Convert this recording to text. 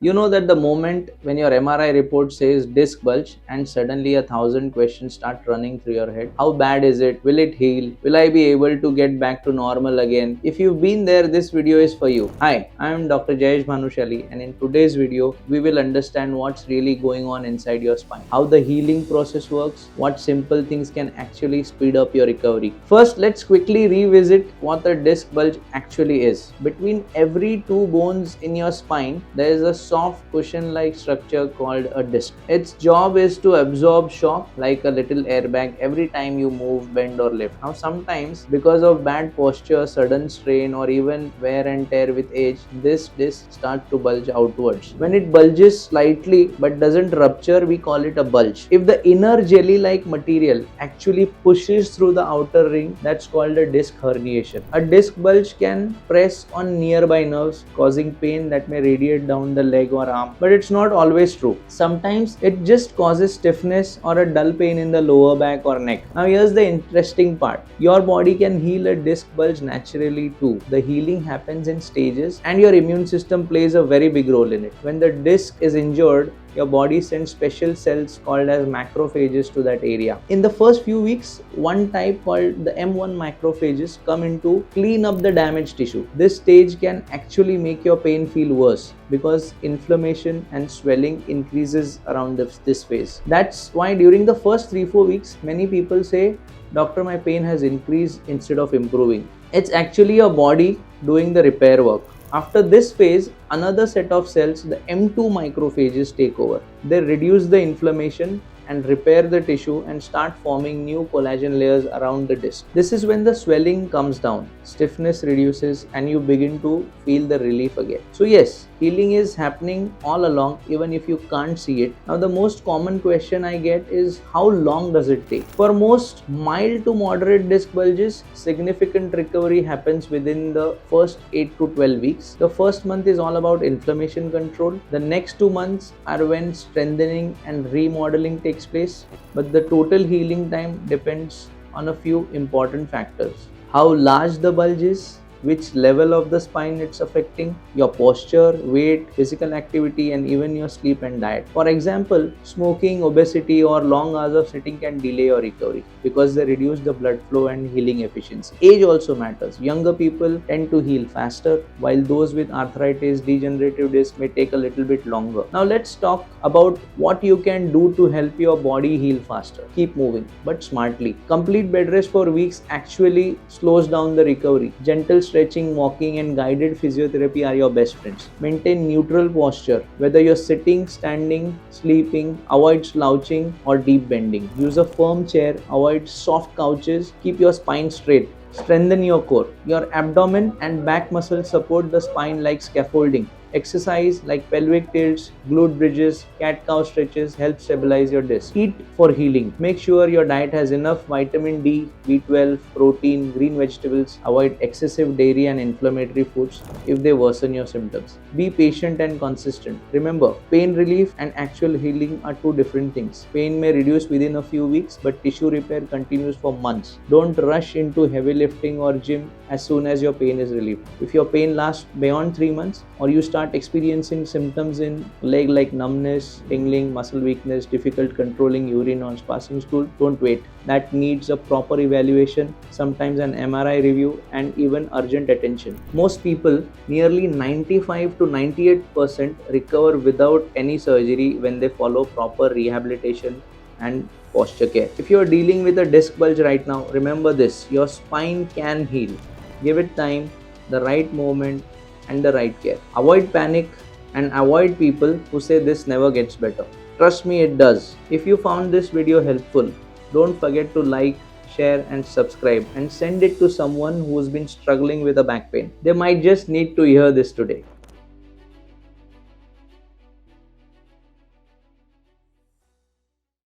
You know that the moment when your MRI report says disc bulge and suddenly 1,000 questions start running through your head. How bad is it? Will it heal? Will I be able to get back to normal again? If you've been there, this video is for you. Hi, I am Dr. Jayesh Bhanushali, and in today's video, we will understand what's really going on inside your spine, how the healing process works, what simple things can actually speed up your recovery. First, let's quickly revisit what a disc bulge actually is. Between every two bones in your spine, there is a soft cushion-like structure called a disc. Its job is to absorb shock like a little airbag every time you move, bend or lift. Now sometimes because of bad posture, sudden strain or even wear and tear with age, this disc starts to bulge outwards. When it bulges slightly but doesn't rupture, we call it a bulge. If the inner jelly-like material actually pushes through the outer ring, that's called a disc herniation. A disc bulge can press on nearby nerves, causing pain that may radiate down the leg or arm, but it's not always true. Sometimes it just causes stiffness or a dull pain in the lower back or neck. Now here's the interesting part. Your body can heal a disc bulge naturally too. The healing happens in stages and your immune system plays a very big role in it. When the disc is injured, your body sends special cells called as macrophages to that area. In the first few weeks, one type called the M1 macrophages come in to clean up the damaged tissue. This stage can actually make your pain feel worse because inflammation and swelling increases around this phase. That's why during the first 3-4 weeks, many people say, "Doctor, my pain has increased instead of improving." It's actually your body doing the repair work. After this phase, another set of cells, the M2 macrophages, take over. They reduce the inflammation and repair the tissue and start forming new collagen layers around the disc. This is when the swelling comes down, stiffness reduces, and you begin to feel the relief again. So yes, healing is happening all along even if you can't see it. Now the most common question I get is, how long does it take? For most mild to moderate disc bulges, significant recovery happens within the first 8 to 12 weeks. The first month is all about inflammation control. The next 2 months are when strengthening and remodeling takes place, but the total healing time depends on a few important factors. How large the bulge is, which level of the spine it's affecting, your posture, weight, physical activity, and even your sleep and diet. For example, smoking, obesity, or long hours of sitting can delay your recovery because they reduce the blood flow and healing efficiency. Age also matters. Younger people tend to heal faster, while those with arthritis, degenerative disc may take a little bit longer. Now let's talk about what you can do to help your body heal faster. Keep moving, but smartly. Complete bed rest for weeks actually slows down the recovery. Gentle stretching, walking, and guided physiotherapy are your best friends. Maintain neutral posture, whether you're sitting, standing, sleeping. Avoid slouching or deep bending. Use a firm chair, avoid soft couches, keep your spine straight. Strengthen your core. Your abdomen and back muscles support the spine like scaffolding. Exercise like pelvic tilts, glute bridges, cat-cow stretches help stabilize your disc. Eat for healing. Make sure your diet has enough vitamin D, B12, protein, green vegetables. Avoid excessive dairy and inflammatory foods if they worsen your symptoms. Be patient and consistent. Remember, pain relief and actual healing are two different things. Pain may reduce within a few weeks, but tissue repair continues for months. Don't rush into heavy lifting or gym as soon as your pain is relieved. If your pain lasts beyond 3 months or you start experiencing symptoms in leg like numbness, tingling, muscle weakness, difficult controlling urine or passing stool, don't wait. That needs a proper evaluation, sometimes an MRI review, and even urgent attention. Most people, nearly 95 to 98%, recover without any surgery when they follow proper rehabilitation and posture care. If you are dealing with a disc bulge right now, remember this: your spine can heal. Give it time, the right movement, and the right care. Avoid panic and avoid people who say this never gets better. Trust me, it does. If you found this video helpful, don't forget to like, share, and subscribe, and send it to someone who's been struggling with a back pain. They might just need to hear this today.